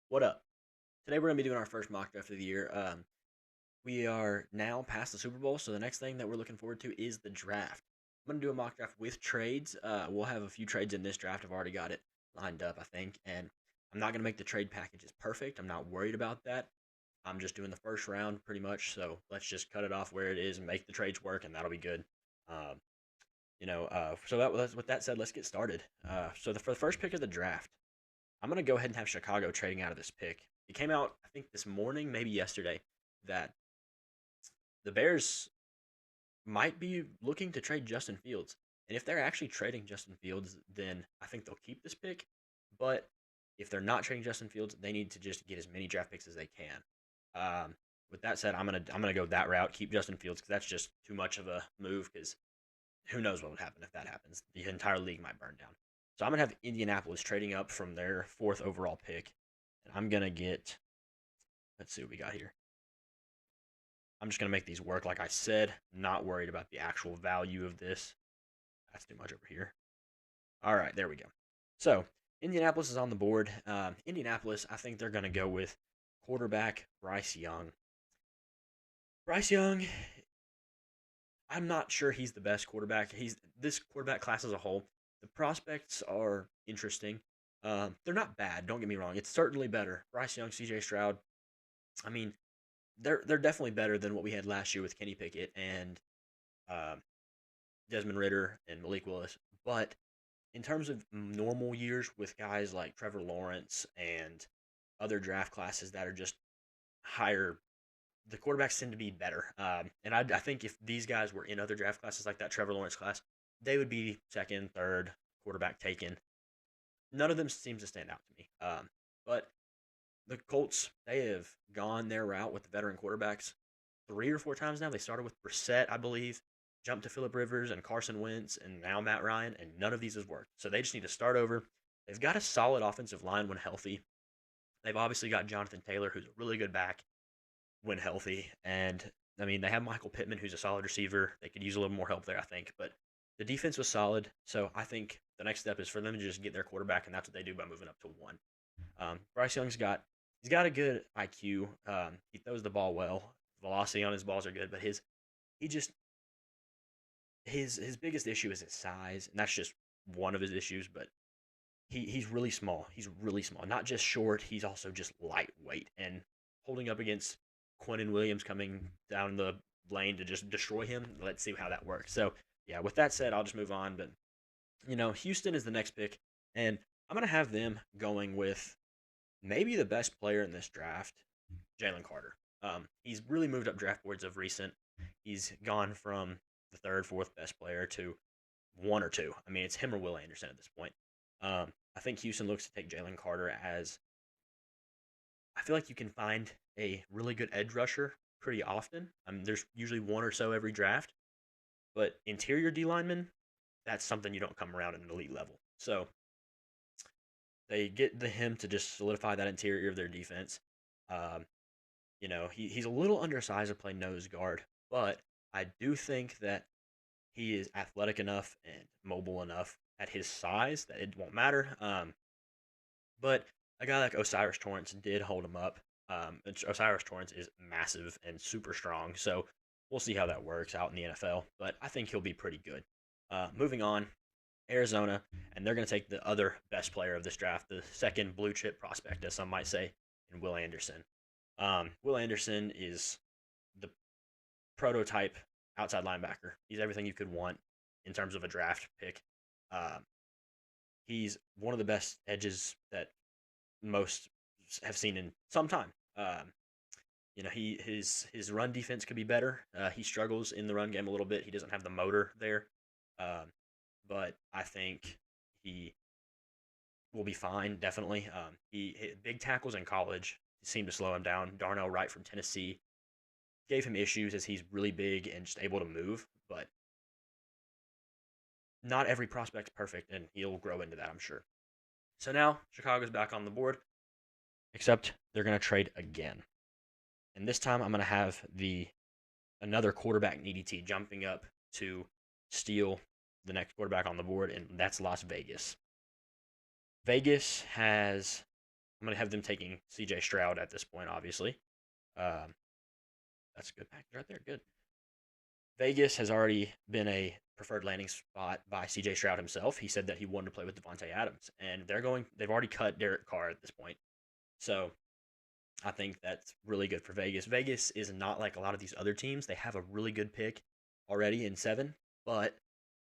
What up? Today we're gonna be doing our first mock draft of the year. We are now past the Super Bowl, so the next thing that we're looking forward to is the draft. I'm gonna do a mock draft with trades. We'll have a few trades in this draft. I've already got it lined up, I think, and I'm not gonna make the trade packages perfect. I'm not worried about that. I'm just doing the first round pretty much, so let's just cut it off where it is and make the trades work, and that'll be good. Um, with that said, let's get started. For the first pick of the draft, I'm gonna go ahead and have Chicago trading out of this pick. It came out, I think, this morning, maybe yesterday, that the Bears might be looking to trade Justin Fields. And if they're actually trading Justin Fields, then I think they'll keep this pick. But if they're not trading Justin Fields, they need to just get as many draft picks as they can. With that said, I'm gonna go that route, keep Justin Fields because that's just too much of a move. Because who knows what would happen if that happens? The entire league might burn down. So I'm gonna have Indianapolis trading up from their fourth overall pick, and I'm gonna get. Let's see what we got here. I'm just gonna make these work. Like I said, not worried about the actual value of this. That's too much over here. All right, there we go. So Indianapolis is on the board. Indianapolis, I think they're gonna go with quarterback Bryce Young. Bryce Young, I'm not sure he's the best quarterback. He's this quarterback class as a whole. The prospects are interesting. They're not bad. Don't get me wrong. It's certainly better. Bryce Young, C.J. Stroud. I mean, they're definitely better than what we had last year with Kenny Pickett and um, Desmond Ritter and Malik Willis. But in terms of normal years with guys like Trevor Lawrence and other draft classes that are just higher, the quarterbacks tend to be better. And I think if these guys were in other draft classes like that Trevor Lawrence class, they would be second, third quarterback taken. None of them seems to stand out to me. But the Colts, they have gone their route with the veteran quarterbacks three or four times now. They started with Brissett, I believe, jumped to Philip Rivers and Carson Wentz, and now Matt Ryan, and none of these has worked. So they just need to start over. They've got a solid offensive line when healthy. They've obviously got Jonathan Taylor, who's a really good back when healthy. And I mean, they have Michael Pittman, who's a solid receiver. They could use a little more help there, I think. But the defense was solid. So I think the next step is for them to just get their quarterback, and that's what they do by moving up to one. Bryce Young's got he's got a good IQ. He throws the ball well. Velocity on his balls are good, but he just his biggest issue is his size, and that's just one of his issues. But he's really small. He's really small. Not just short. He's also just lightweight and holding up against Quentin Williams coming down the lane to just destroy him. Let's see how that works. So yeah, with that said, I'll just move on. But Houston is the next pick, and I'm gonna have them going with maybe the best player in this draft, Jalen Carter. He's really moved up draft boards of recent. He's gone from the third, fourth best player to one or two. I mean, it's him or Will Anderson at this point. I think Houston looks to take Jalen Carter as I feel like you can find a really good edge rusher pretty often. I mean, there's usually one or so every draft, but interior D lineman, that's something you don't come around at an elite level. So they get him to just solidify that interior of their defense. Um, he's a little undersized to play nose guard, but I do think that he is athletic enough and mobile enough at his size that it won't matter. But a guy like Osiris Torrance did hold him up. Osiris Torrance is massive and super strong, so we'll see how that works out in the NFL. But I think he'll be pretty good. Moving on, Arizona, and they're going to take the other best player of this draft, the second blue chip prospect, as some might say, in Will Anderson. Will Anderson is the prototype outside linebacker. He's everything you could want in terms of a draft pick. Um, he's one of the best edges that most have seen in some time. His run defense could be better. He struggles in the run game a little bit. He doesn't have the motor there, um, but I think he will be fine. Definitely. He hit big tackles in college seemed to slow him down. Darnell Wright from Tennessee gave him issues as he's really big and just able to move, but not every prospect's perfect, and he'll grow into that, I'm sure. So now Chicago's back on the board, except they're going to trade again. And this time I'm going to have the another quarterback needy T jumping up to steal the next quarterback on the board, and that's Las Vegas. Vegas has I'm going to have them taking C.J. Stroud at this point, obviously. Um, that's a good package right there. Good. Vegas has already been a preferred landing spot by C.J. Stroud himself. He said that he wanted to play with Devontae Adams, and they've already cut Derek Carr at this point. So I think that's really good for Vegas. Vegas is not like a lot of these other teams. They have a really good pick already in 7, but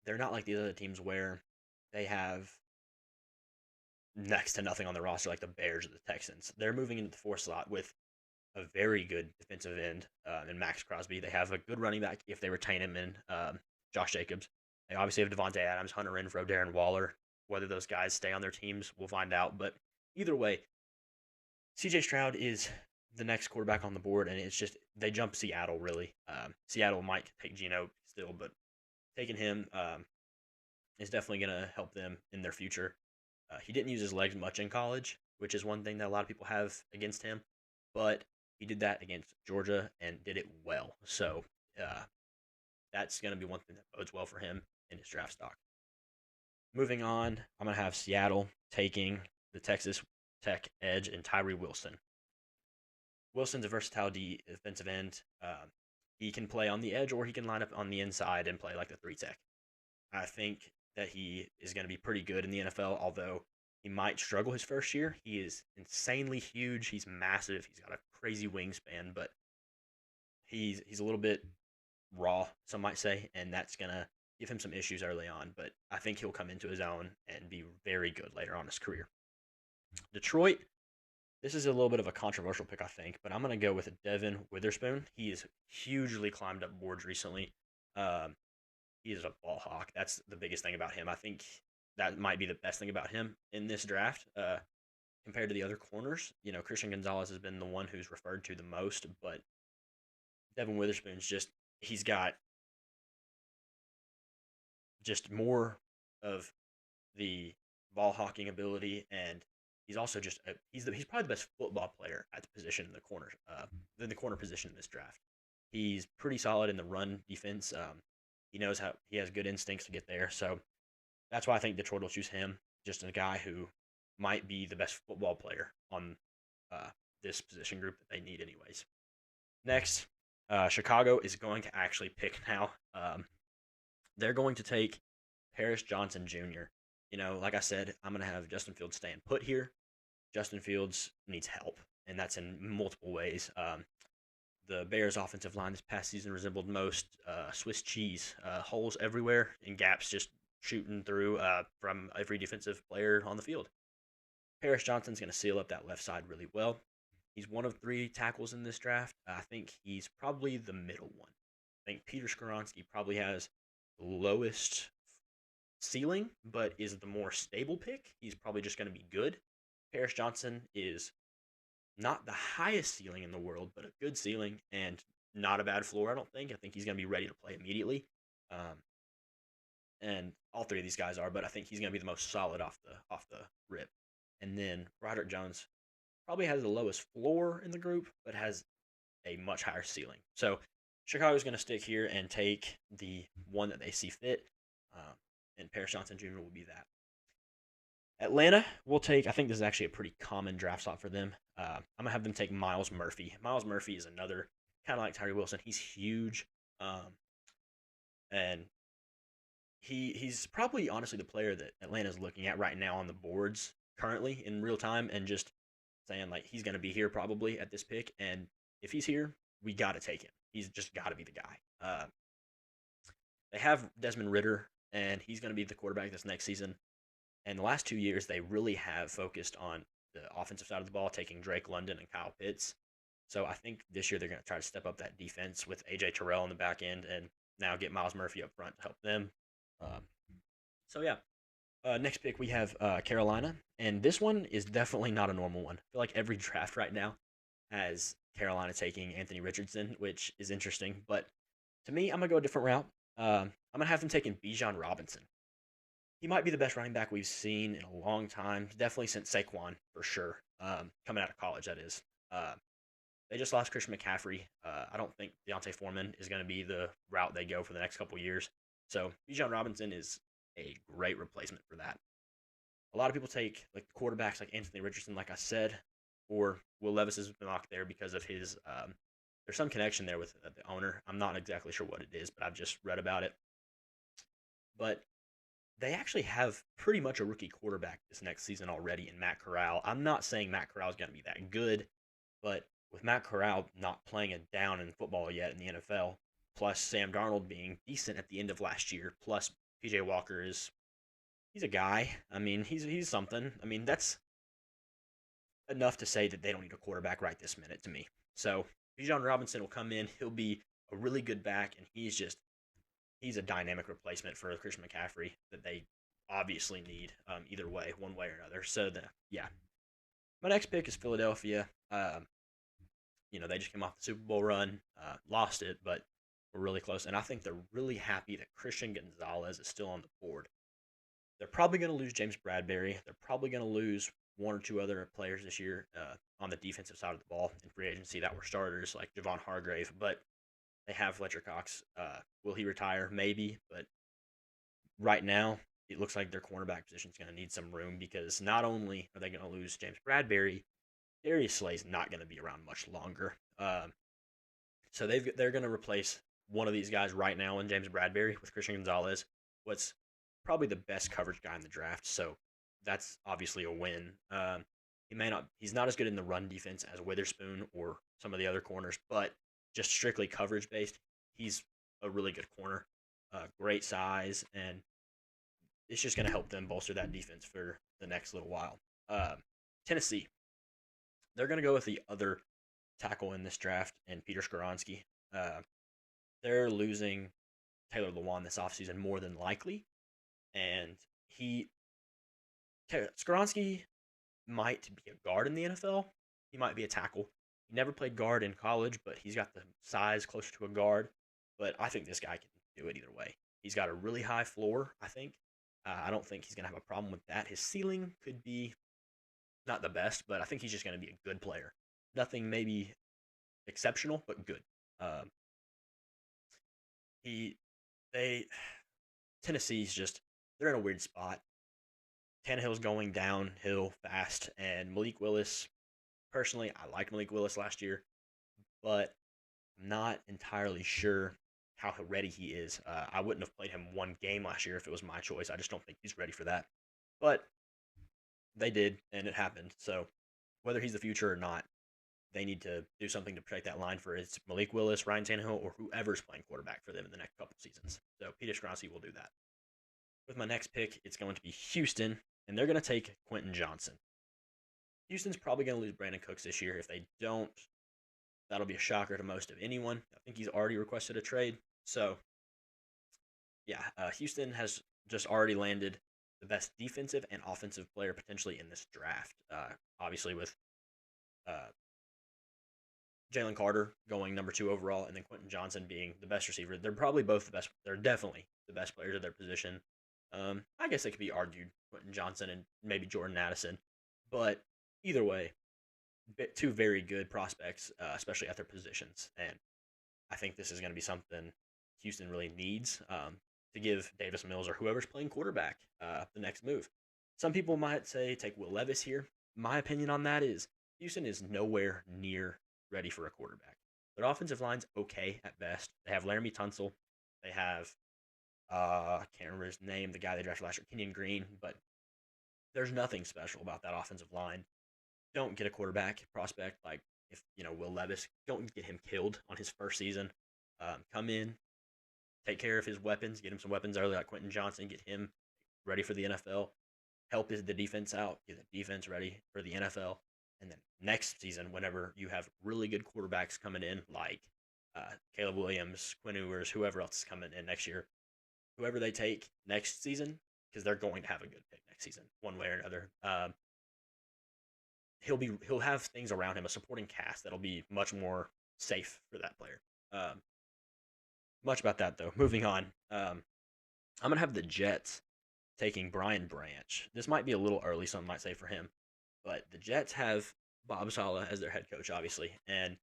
they're not like these other teams where they have next to nothing on the roster like the Bears or the Texans. They're moving into the 4 slot with a very good defensive end in Max Crosby. They have a good running back if they retain him in Josh Jacobs. They obviously have Devontae Adams, Hunter Renfrow, Darren Waller. Whether those guys stay on their teams, we'll find out. But either way, CJ Stroud is the next quarterback on the board, and it's just they jump Seattle really. Seattle might take Geno still, but taking him is definitely going to help them in their future. He didn't use his legs much in college, which is one thing that a lot of people have against him, but he did that against Georgia and did it well. So that's going to be one thing that bodes well for him in his draft stock. Moving on, I'm going to have Seattle taking the Texas Tech edge and Tyree Wilson. Wilson's a versatile defensive end. He can play on the edge or he can line up on the inside and play like the 3 tech. I think that he is going to be pretty good in the NFL, although he might struggle his first year. He is insanely huge. He's massive. He's got a crazy wingspan, but he's a little bit raw, some might say, and that's going to give him some issues early on, but I think he'll come into his own and be very good later on in his career. Detroit, this is a little bit of a controversial pick, I think, but I'm going to go with Devin Witherspoon. He has hugely climbed up boards recently. He is a ball hawk. That's the biggest thing about him. I think that might be the best thing about him in this draft compared to the other corners. You know, Christian Gonzalez has been the one who's referred to the most, but Devin Witherspoon's he's got just more of the ball hawking ability, and he's also he's probably the best football player at the position in the corner position in this draft. He's pretty solid in the run defense. He knows how he has good instincts to get there, so that's why I think Detroit will choose him. Just a guy who might be the best football player on this position group that they need, anyways. Next, Chicago is going to actually pick now. They're going to take Paris Johnson Jr. You know, like I said, I'm going to have Justin Fields staying put here. Justin Fields needs help, and that's in multiple ways. The Bears' offensive line this past season resembled most Swiss cheese. Holes everywhere and gaps just shooting through from every defensive player on the field. Paris Johnson's going to seal up that left side really well. He's one of 3 tackles in this draft. I think he's probably the middle one. I think Peter Skoronski probably has the lowest ceiling, but is the more stable pick. He's probably just going to be good. Paris Johnson is not the highest ceiling in the world, but a good ceiling and not a bad floor, I don't think. I think he's going to be ready to play immediately. And all 3 of these guys are, but I think he's going to be the most solid off the rip. And then Roderick Jones probably has the lowest floor in the group, but has a much higher ceiling. So Chicago's going to stick here and take the one that they see fit, and Paris Johnson Jr. will be that. Atlanta will take, I think this is actually a pretty common draft slot for them. I'm going to have them take Myles Murphy. Myles Murphy is another, kind of like Tyree Wilson. He's huge, and he's probably, honestly, the player that Atlanta's looking at right now on the boards currently in real time and just saying, like, he's going to be here probably at this pick, and if he's here, we got to take him. He's just got to be the guy. They have Desmond Ridder, and he's going to be the quarterback this next season. And the last 2 years, they really have focused on the offensive side of the ball, taking Drake London and Kyle Pitts. So I think this year they're going to try to step up that defense with A.J. Terrell on the back end and now get Myles Murphy up front to help them. Next pick we have Carolina. And this one is definitely not a normal one. I feel like every draft right now has Carolina taking Anthony Richardson, which is interesting. But to me, I'm going to go a different route. I'm going to have them taking Bijan Robinson. He might be the best running back we've seen in a long time, definitely since Saquon, for sure, coming out of college, that is. They just lost Christian McCaffrey. I don't think Deontay Foreman is going to be the route they go for the next couple years. So Bijan Robinson is a great replacement for that. A lot of people take like the quarterbacks like Anthony Richardson, like I said, or Will Levis has been locked there because of his. There's some connection there with the owner. I'm not exactly sure what it is, but I've just read about it. But they actually have pretty much a rookie quarterback this next season already in Matt Corral. I'm not saying Matt Corral is going to be that good, but with Matt Corral not playing it down in football yet in the NFL, plus Sam Darnold being decent at the end of last year, plus PJ Walker is he's a guy. I mean, he's something. I mean, that's enough to say that they don't need a quarterback right this minute to me. So Bijan Robinson will come in. He'll be a really good back, and he's a dynamic replacement for Christian McCaffrey that they obviously need either way, one way or another. So yeah, my next pick is Philadelphia. They just came off the Super Bowl run, lost it, but were really close, and I think they're really happy that Christian Gonzalez is still on the board. They're probably going to lose James Bradbury. They're probably going to lose one or two other players this year on the defensive side of the ball in free agency that were starters like Javon Hargrave, but they have Fletcher Cox. Will he retire? Maybe, but right now it looks like their cornerback position is going to need some room because not only are they going to lose James Bradbury, Darius Slay's not going to be around much longer. So they're going to replace one of these guys right now in James Bradbury with Christian Gonzalez, what's probably the best coverage guy in the draft. So that's obviously a win. He's not as good in the run defense as Witherspoon or some of the other corners, but just strictly coverage based, he's a really good corner, great size, and it's just going to help them bolster that defense for the next little while. Tennessee, they're going to go with the other tackle in this draft, and Peter Skoronski. They're losing Taylor Lewan this offseason more than likely, and Skoronski might be a guard in the NFL. He might be a tackle. He never played guard in college, but he's got the size closer to a guard. But I think this guy can do it either way. He's got a really high floor, I think. I don't think he's going to have a problem with that. His ceiling could be not the best, but I think he's just going to be a good player. Nothing maybe exceptional, but good. Tennessee's just, they're in a weird spot. Tannehill's going downhill fast, and Malik Willis, personally, I liked Malik Willis last year, but I'm not entirely sure how ready he is. I wouldn't have played him one game last year if it was my choice. I just don't think he's ready for that. But they did, and it happened. So whether he's the future or not, they need to do something to protect that line for it's Malik Willis, Ryan Tannehill, or whoever's playing quarterback for them in the next couple seasons. So Peter Skoronski will do that. With my next pick, it's going to be Houston, and they're going to take Quentin Johnson. Houston's probably going to lose Brandon Cooks this year. If they don't, that'll be a shocker to most of anyone. I think he's already requested a trade. So, yeah, Houston has just already landed the best defensive and offensive player potentially in this draft. Obviously, with Jalen Carter going number 2 overall, and then Quentin Johnson being the best receiver. They're probably both the best. They're definitely the best players of their position. I guess it could be argued Quentin Johnson and maybe Jordan Addison, but either way, two very good prospects, especially at their positions. And I think this is going to be something Houston really needs to give Davis Mills or whoever's playing quarterback the next move. Some people might say take Will Levis here. My opinion on that is Houston is nowhere near ready for a quarterback. Their offensive line's okay at best. They have Laramie Tunsil. They have, I can't remember his name, the guy they drafted last year, Kenyon Green, but there's nothing special about that offensive line. Don't get a quarterback prospect like if Will Levis. Don't get him killed on his first season. Come in, take care of his weapons, get him some weapons early like Quentin Johnson, get him ready for the NFL, help the defense out, get the defense ready for the NFL, and then next season, whenever you have really good quarterbacks coming in like Caleb Williams, Quinn Ewers, whoever else is coming in next year, whoever they take next season, because they're going to have a good pick next season, one way or another. He'll have things around him, a supporting cast that'll be much more safe for that player. Much about that though. Moving on, I'm gonna have the Jets taking Brian Branch. This might be a little early, some might say for him, but the Jets have Bob Saleh as their head coach, obviously, and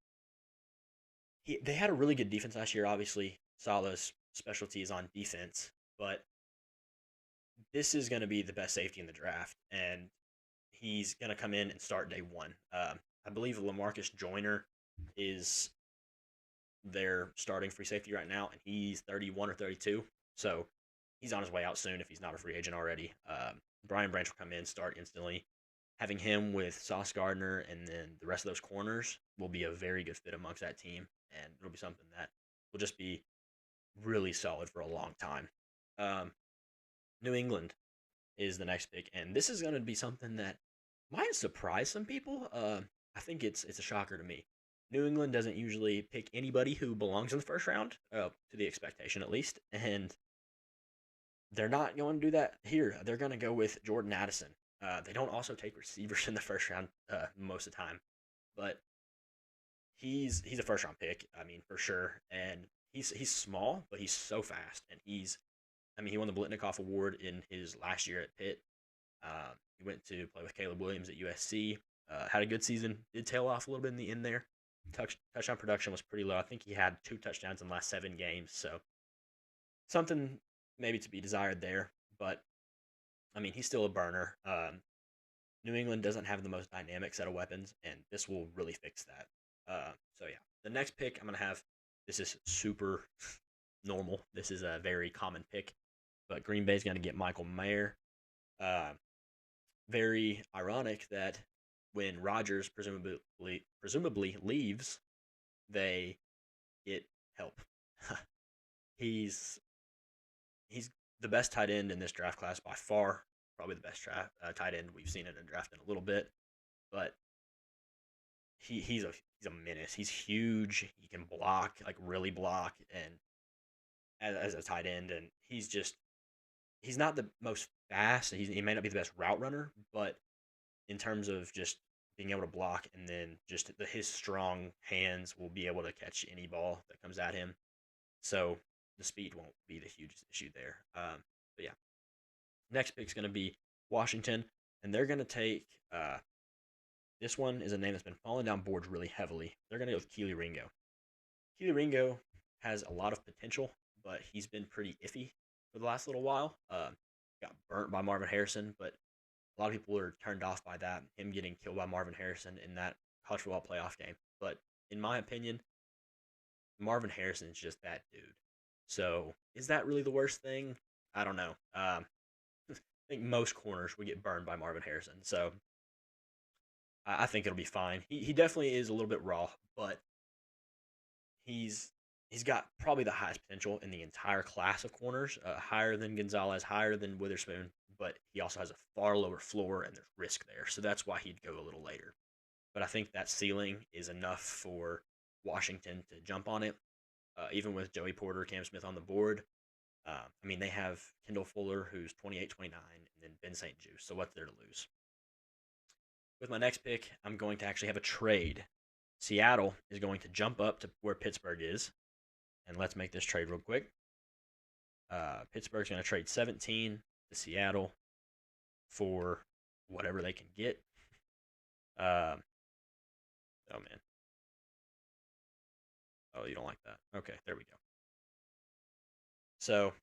they had a really good defense last year. Obviously, Saleh's specialty is on defense, but this is going to be the best safety in the draft, and he's going to come in and start day one. I believe Lamarcus Joyner is their starting free safety right now, and he's 31 or 32. So he's on his way out soon if he's not a free agent already. Brian Branch will come in, start instantly. Having him with Sauce Gardner and then the rest of those corners will be a very good fit amongst that team, and it'll be something that will just be really solid for a long time. Um, New England is the next pick, and this is going to be something that might surprise some people. I think it's a shocker to me. New England doesn't usually pick anybody who belongs in the first round, to the expectation at least, and they're not going to do that here. They're going to go with Jordan Addison. They don't also take receivers in the first round most of the time, but he's a first round pick. I mean, for sure, and he's small, but he's so fast, and he won the Blitnikoff Award in his last year at Pitt. He went to play with Caleb Williams at USC. Had a good season. Did tail off a little bit in the end there. Touchdown production was pretty low. I think he had 2 touchdowns in the last 7 games. So something maybe to be desired there. But, I mean, he's still a burner. New England doesn't have the most dynamic set of weapons, and this will really fix that. So, yeah. The next pick I'm going to have, this is super normal. This is a very common pick. But Green Bay's going to get Michael Mayer. Very ironic that when Rodgers presumably leaves, they get help. he's the best tight end in this draft class by far. Probably the best tight end we've seen in a draft in a little bit. But he's a menace. He's huge. He can block, like really block, and as a tight end, and he's not the most fast. He may not be the best route runner, but in terms of just being able to block, and then just his strong hands will be able to catch any ball that comes at him. So the speed won't be the hugest issue there. But yeah, next pick is going to be Washington, and they're going to take. This one is a name that's been falling down boards really heavily. They're going to go with Kelee Ringo. Kelee Ringo has a lot of potential, but he's been pretty iffy for the last little while. Got burnt by Marvin Harrison, but a lot of people are turned off by that, him getting killed by Marvin Harrison in that college football playoff game. But in my opinion, Marvin Harrison is just that dude. So is that really the worst thing? I don't know. I think most corners would get burned by Marvin Harrison. So I think it'll be fine. He definitely is a little bit raw, but he's got probably the highest potential in the entire class of corners, higher than Gonzalez, higher than Witherspoon, but he also has a far lower floor and there's risk there. So that's why he'd go a little later. But I think that ceiling is enough for Washington to jump on it, even with Joey Porter, Cam Smith on the board. They have Kendall Fuller, who's 28, 29, and then Ben St. Juste. So what's there to lose? With my next pick, I'm going to actually have a trade. Seattle is going to jump up to where Pittsburgh is. And let's make this trade real quick. Pittsburgh's going to trade 17 to Seattle for whatever they can get. Oh, man. Oh, you don't like that. Okay, there we go. So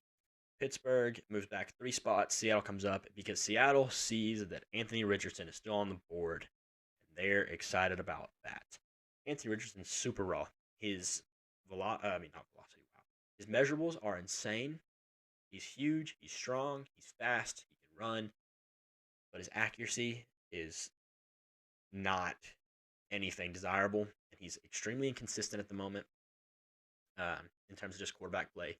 Pittsburgh moves back 3 spots. Seattle comes up because Seattle sees that Anthony Richardson is still on the board, and they're excited about that. Anthony Richardson's super raw. His not velocity. Wow, his measurables are insane. He's huge. He's strong. He's fast. He can run, but his accuracy is not anything desirable, and he's extremely inconsistent at the moment. In terms of just quarterback play,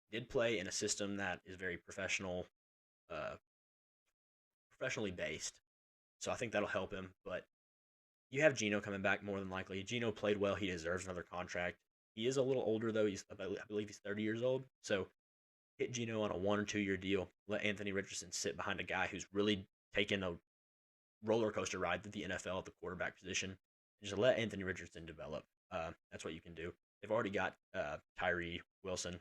he did play in a system that is very professionally based, so I think that'll help him. But you have Geno coming back more than likely. Geno played well. He deserves another contract. He is a little older, though. I believe he's 30 years old. So hit Geno on a 1 or 2 year deal. Let Anthony Richardson sit behind a guy who's really taken a roller coaster ride through the NFL at the quarterback position. Just let Anthony Richardson develop. That's what you can do. They've already got Tyree Wilson,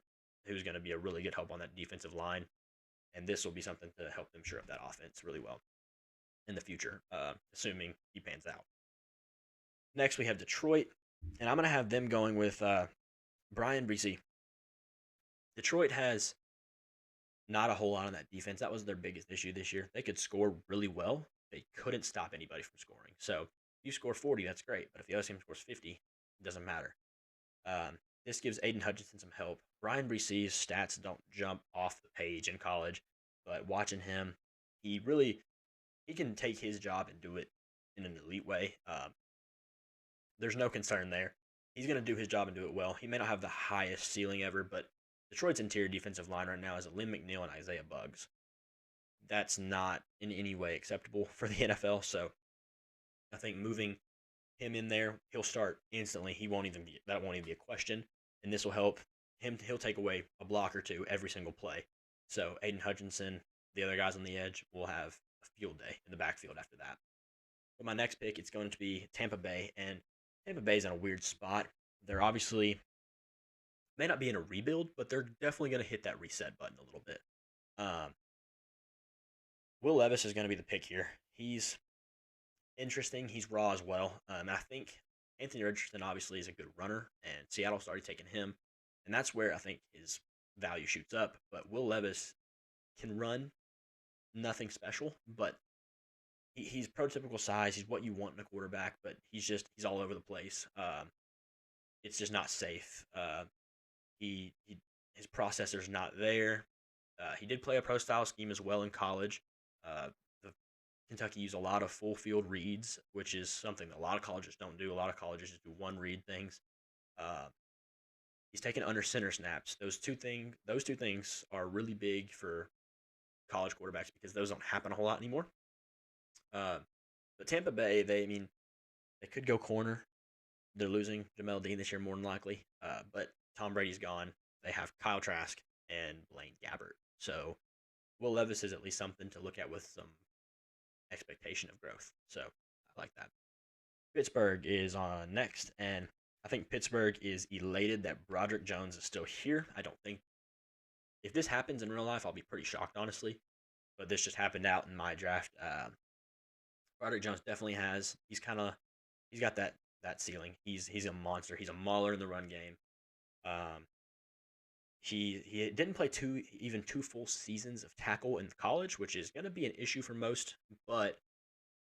who's going to be a really good help on that defensive line. And this will be something to help them shore up that offense really well in the future, assuming he pans out. Next, we have Detroit, and I'm going to have them going with Brian Bresee. Detroit has Not a whole lot on that defense. That was their biggest issue this year. They could score really well. They couldn't stop anybody from scoring. So if you score 40, that's great. But if the other team scores 50, it doesn't matter. This gives Aiden Hutchinson some help. Brian Bressee's stats don't jump off the page in college, but watching him, he can take his job and do it in an elite way. There's no concern there. He's going to do his job and do it well. He may not have the highest ceiling ever, but Detroit's interior defensive line right now is Lynn McNeil and Isaiah Buggs. That's not in any way acceptable for the NFL. So I think moving him in there, he'll start instantly. That won't even be a question, and this will help him. He'll take away a block or two every single play. So Aiden Hutchinson, the other guys on the edge, will have a field day in the backfield after that. But my next pick, it's going to be Tampa Bay, and Tampa Bay's in a weird spot. They're obviously may not be in a rebuild, but they're definitely going to hit that reset button a little bit. Will Levis is going to be the pick here. He's interesting. He's raw as well. I think Anthony Richardson obviously is a good runner, and Seattle's already taken him, and that's where I think his value shoots up. But Will Levis can run, nothing special, but he's prototypical size. He's what you want in a quarterback, but he's all over the place. It's just not safe. His processor's not there. He did play a pro style scheme as well in college. Kentucky used a lot of full field reads, which is something that a lot of colleges don't do. A lot of colleges just do one read things. He's taken under center snaps. Those two things are really big for college quarterbacks because those don't happen a whole lot anymore. But Tampa Bay, they could go corner. They're losing Jamel Dean this year more than likely. But Tom Brady's gone. They have Kyle Trask and Blaine Gabbert. So Will Levis is at least something to look at with some expectation of growth. So I like that. Pittsburgh is on next, and I think Pittsburgh is elated that Broderick Jones is still here. I don't think if this happens in real life, I'll be pretty shocked, honestly. But this just happened out in my draft. Broderick Jones definitely he's got that ceiling. He's a monster. He's a mauler in the run game. He didn't play two full seasons of tackle in college, which is going to be an issue for most, but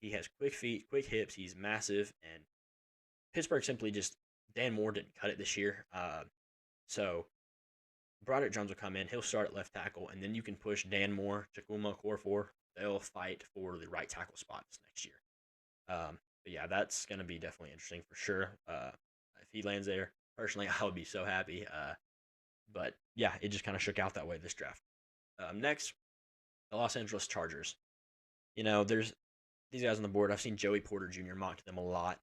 he has quick feet, quick hips. He's massive, and Pittsburgh simply just Dan Moore didn't cut it this year. So Broderick Jones will come in. He'll start at left tackle, and then you can push Dan Moore, Chukwuma Okorafor. They'll fight for the right tackle spot this next year. But yeah, that's going to be definitely interesting for sure. If he lands there, personally, I would be so happy. But yeah, it just kind of shook out that way this draft. Next, the Los Angeles Chargers. There's these guys on the board. I've seen Joey Porter Jr. mock them a lot.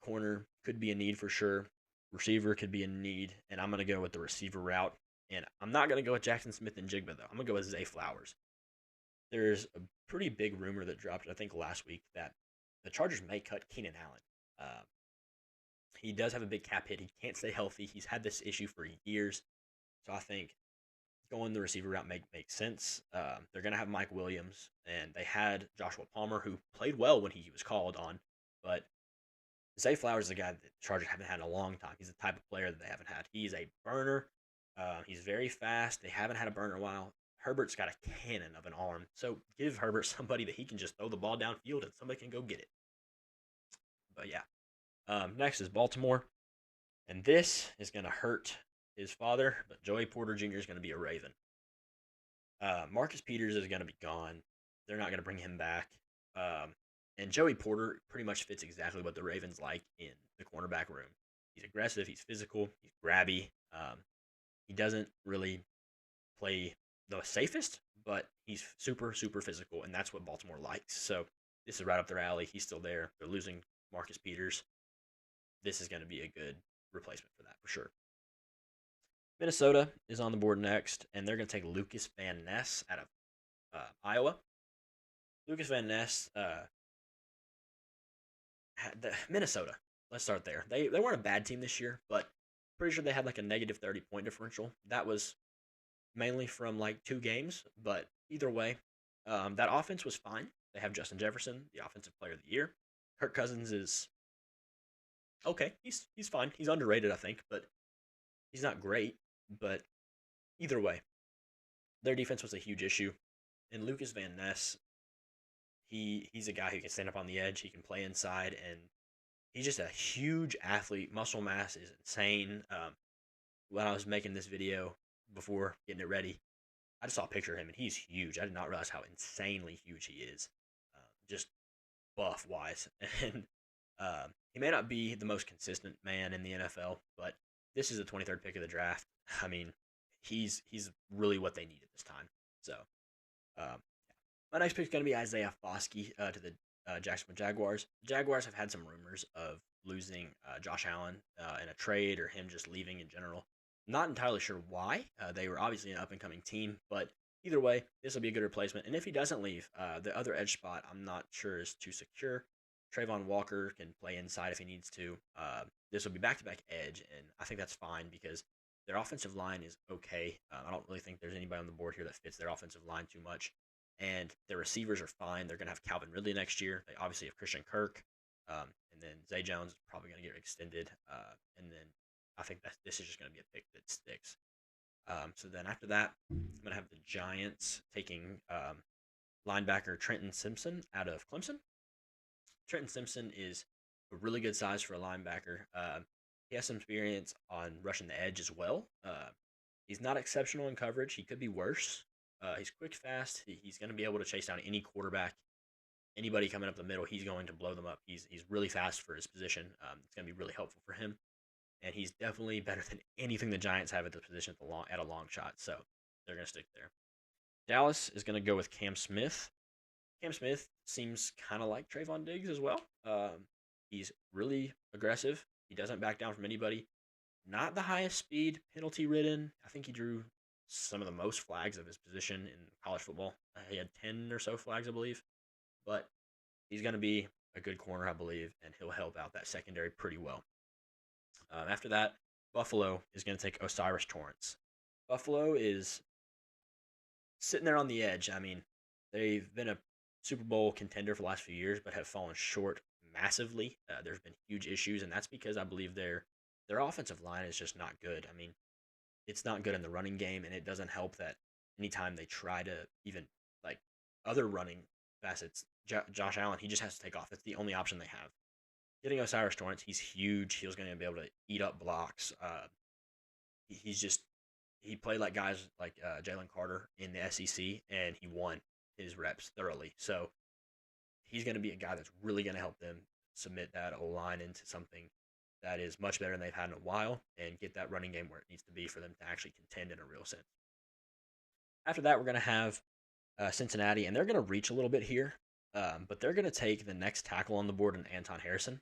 Corner could be a need for sure. Receiver could be a need, and I'm going to go with the receiver route. And I'm not going to go with Jackson Smith and Jigba, though. I'm going to go with Zay Flowers. There's a pretty big rumor that dropped, I think, last week that the Chargers may cut Keenan Allen. He does have a big cap hit. He can't stay healthy. He's had this issue for years. So I think going the receiver route makes sense. They're going to have Mike Williams, and they had Joshua Palmer, who played well when he was called on. But Zay Flowers is a guy that the Chargers haven't had in a long time. He's the type of player that they haven't had. He's a burner. He's very fast. They haven't had a burner in a while. Herbert's got a cannon of an arm. So give Herbert somebody that he can just throw the ball downfield and somebody can go get it. But yeah. Next is Baltimore. And this is going to hurt his father, but Joey Porter Jr. is going to be a Raven. Marcus Peters is going to be gone. They're not going to bring him back. And Joey Porter pretty much fits exactly what the Ravens like in the cornerback room. He's aggressive. He's physical. He's grabby. He doesn't really play the safest, but he's super, super physical, and that's what Baltimore likes. So this is right up their alley. He's still there. They're losing Marcus Peters. This is going to be a good replacement for that, for sure. Minnesota is on the board next, and they're going to take Lucas Van Ness out of Iowa. Lucas Van Ness, Minnesota. Let's start there. They weren't a bad team this year, but pretty sure they had like a negative 30-point differential. That was mainly from like 2 games, but either way, that offense was fine. They have Justin Jefferson, the offensive player of the year. Kirk Cousins is okay. He's fine. He's underrated, I think, but he's not great. But either way, their defense was a huge issue. And Lucas Van Ness, he's a guy who can stand up on the edge. He can play inside, and he's just a huge athlete. Muscle mass is insane. When I was making this video before getting it ready, I just saw a picture of him, and he's huge. I did not realize how insanely huge he is, just buff wise. And he may not be the most consistent man in the NFL, but this is the 23rd pick of the draft. I mean, he's really what they need at this time. So, um, my next pick is going to be Isaiah Foskey to the Jacksonville Jaguars. The Jaguars have had some rumors of losing Josh Allen in a trade or him just leaving in general. Not entirely sure why. They were obviously an up-and-coming team, but either way, this will be a good replacement. And if he doesn't leave, the other edge spot I'm not sure is too secure. Trayvon Walker can play inside if he needs to. This will be back-to-back edge, and I think that's fine because their offensive line is okay. I don't really think there's anybody on the board here that fits their offensive line too much. And their receivers are fine. They're going to have Calvin Ridley next year. They obviously have Christian Kirk. And then Zay Jones is probably going to get extended. And then I think that this is just going to be a pick that sticks. So then after that, I'm going to have the Giants taking linebacker Trenton Simpson out of Clemson. Trenton Simpson is a really good size for a linebacker. He has some experience on rushing the edge as well. He's not exceptional in coverage. He could be worse. He's quick, fast. He's going to be able to chase down any quarterback. Anybody coming up the middle, he's going to blow them up. He's really fast for his position. It's going to be really helpful for him. And he's definitely better than anything the Giants have at the position at a long shot. So they're going to stick there. Dallas is going to go with Cam Smith. Cam Smith seems kind of like Trayvon Diggs as well. He's really aggressive. He doesn't back down from anybody. Not the highest speed, penalty ridden. I think he drew some of the most flags of his position in college football. He had 10 or so flags, I believe. But he's going to be a good corner, I believe, and he'll help out that secondary pretty well. After that, Buffalo is going to take O'Cyrus Torrence. Buffalo is sitting there on the edge. I mean, they've been a Super Bowl contender for the last few years, but have fallen short massively. There's been huge issues, and that's because I believe their offensive line is just not good. I mean, it's not good in the running game, and it doesn't help that anytime they try to even, like, other running facets, Josh Allen, he just has to take off. That's the only option they have. Getting O'Cyrus Torrence, he's huge. He's going to be able to eat up blocks. He played like guys like Jalen Carter in the SEC, and he won his reps thoroughly. So he's going to be a guy that's really going to help them submit that O-line into something that is much better than they've had in a while and get that running game where it needs to be for them to actually contend in a real sense. After that, we're going to have Cincinnati, and they're going to reach a little bit here, but they're going to take the next tackle on the board in Anton Harrison.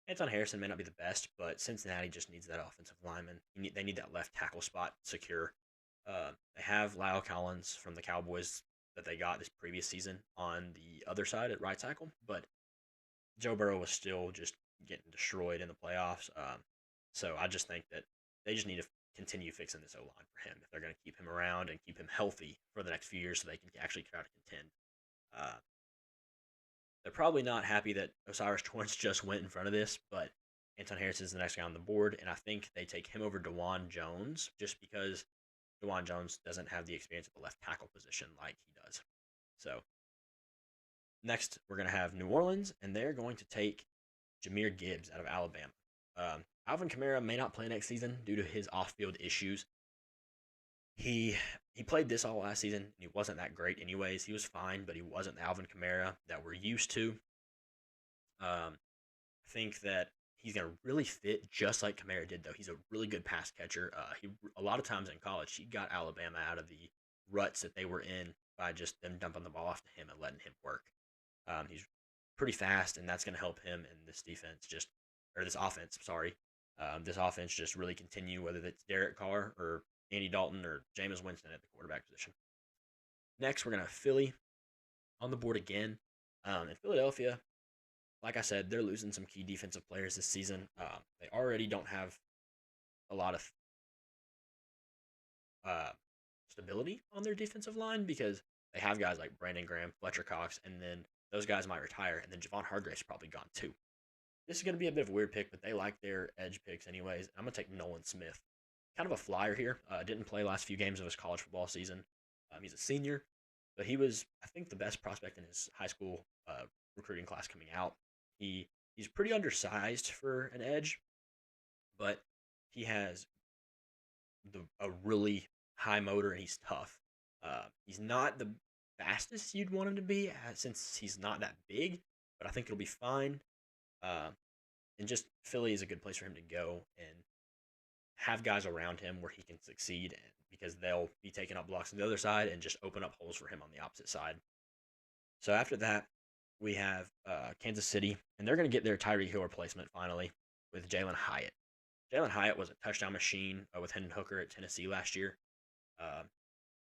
Anton Harrison may not be the best, but Cincinnati just needs that offensive lineman. They need that left tackle spot secure. They have Lyle Collins from the Cowboys that they got this previous season on the other side at right tackle, but Joe Burrow was still just getting destroyed in the playoffs. So I just think that they just need to continue fixing this O-line for him if they're going to keep him around and keep him healthy for the next few years so they can actually try to contend. They're probably not happy that O'Cyrus Torrence just went in front of this, but Anton Harrison is the next guy on the board, and I think they take him over DeJuan Jones just because DeJuan Jones doesn't have the experience at the left tackle position like he does. So next, we're going to have New Orleans, and they're going to take Jahmyr Gibbs out of Alabama. Alvin Kamara may not play next season due to his off-field issues. He played this all last season, and he wasn't that great anyways. He was fine, but he wasn't the Alvin Kamara that we're used to. I think that he's going to really fit just like Kamara did, though. He's a really good pass catcher. A lot of times in college, he got Alabama out of the ruts that they were in by just them dumping the ball off to him and letting him work. He's pretty fast, and that's going to help him in this defense this offense, sorry. This offense just really continue, whether it's Derek Carr or Andy Dalton or Jameis Winston at the quarterback position. Next, we're going to have Philly on the board again. In Philadelphia, like I said, they're losing some key defensive players this season. They already don't have a lot of stability on their defensive line because they have guys like Brandon Graham, Fletcher Cox, and then those guys might retire, and then Javon Hargrave's probably gone too. This is going to be a bit of a weird pick, but they like their edge picks anyways. I'm going to take Nolan Smith. Kind of a flyer here. Didn't play last few games of his college football season. He's a senior, but he was, I think, the best prospect in his high school recruiting class coming out. He's pretty undersized for an edge, but he has a really high motor and he's tough. He's not the fastest you'd want him to be since he's not that big, but I think it'll be fine. Uh, and just Philly is a good place for him to go and have guys around him where he can succeed because they'll be taking up blocks on the other side and just open up holes for him on the opposite side. So after that, we have Kansas City, and they're going to get their Tyreek Hill replacement finally with Jalen Hyatt. Jalen Hyatt was a touchdown machine with Hendon Hooker at Tennessee last year. Uh,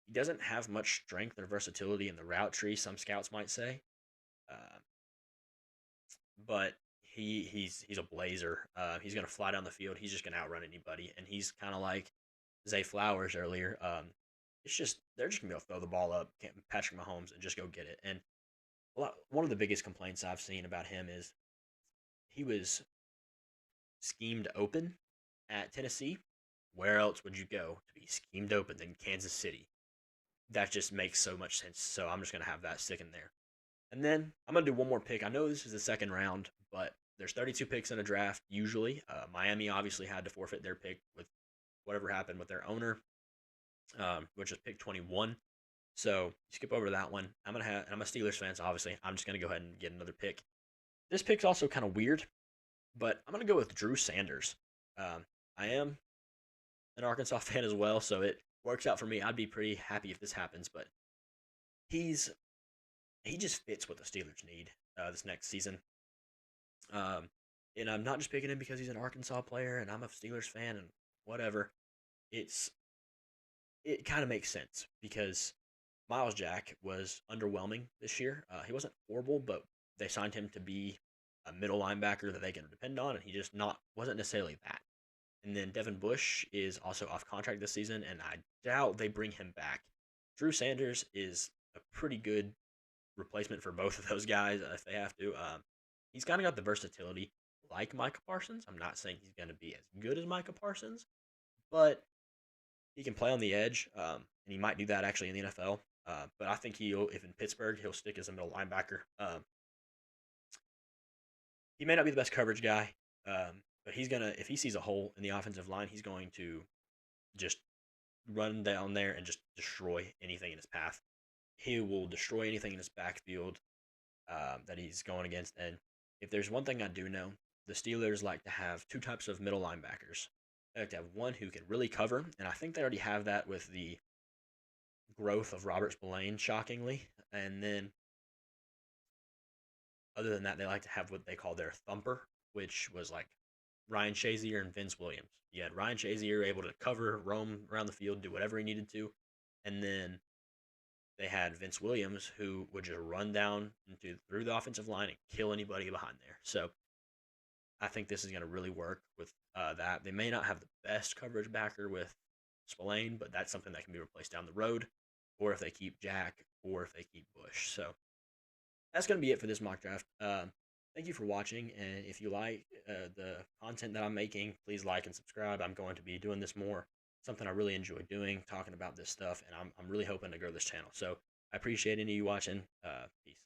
he doesn't have much strength or versatility in the route tree, some scouts might say, uh, but he's a blazer. He's going to fly down the field. He's just going to outrun anybody, and he's kind of like Zay Flowers earlier. It's just they're just going to be able to throw the ball up, Patrick Mahomes, and just go get it. And one of the biggest complaints I've seen about him is he was schemed open at Tennessee. Where else would you go to be schemed open than Kansas City? That just makes so much sense. So I'm just going to have that stick in there. And then I'm going to do one more pick. I know this is the second round, but there's 32 picks in a draft usually. Miami obviously had to forfeit their pick with whatever happened with their owner, which is pick 21. So skip over that one. I'm a Steelers fan, so obviously I'm just gonna go ahead and get another pick. This pick's also kind of weird, but I'm gonna go with Drew Sanders. I am an Arkansas fan as well, so it works out for me. I'd be pretty happy if this happens, but he just fits what the Steelers need this next season. Um, and I'm not just picking him because he's an Arkansas player and I'm a Steelers fan and whatever. It's it kind of makes sense because Miles Jack was underwhelming this year. He wasn't horrible, but they signed him to be a middle linebacker that they can depend on, and he just not wasn't necessarily that. And then Devin Bush is also off contract this season, and I doubt they bring him back. Drew Sanders is a pretty good replacement for both of those guys if they have to. He's kind of got the versatility like Micah Parsons. I'm not saying he's going to be as good as Micah Parsons, but he can play on the edge, and he might do that actually in the NFL. But I think if in Pittsburgh, he'll stick as a middle linebacker. He may not be the best coverage guy, but if he sees a hole in the offensive line, he's going to just run down there and just destroy anything in his path. He will destroy anything in his backfield that he's going against. And if there's one thing I do know, the Steelers like to have two types of middle linebackers. They like to have one who can really cover, and I think they already have that with the growth of Robert Spillane, shockingly. And then, other than that, they like to have what they call their thumper, which was like Ryan Shazier and Vince Williams. You had Ryan Shazier able to cover, roam around the field, do whatever he needed to, and then they had Vince Williams who would just run down through the offensive line and kill anybody behind there. So I think this is going to really work with that. They may not have the best coverage backer with Spillane, but that's something that can be replaced down the road, or if they keep Jack, or if they keep Bush. So that's going to be it for this mock draft. Thank you for watching, and if you like the content that I'm making, please like and subscribe. I'm going to be doing this more. Something I really enjoy doing, talking about this stuff, and I'm really hoping to grow this channel. So I appreciate any of you watching. Peace.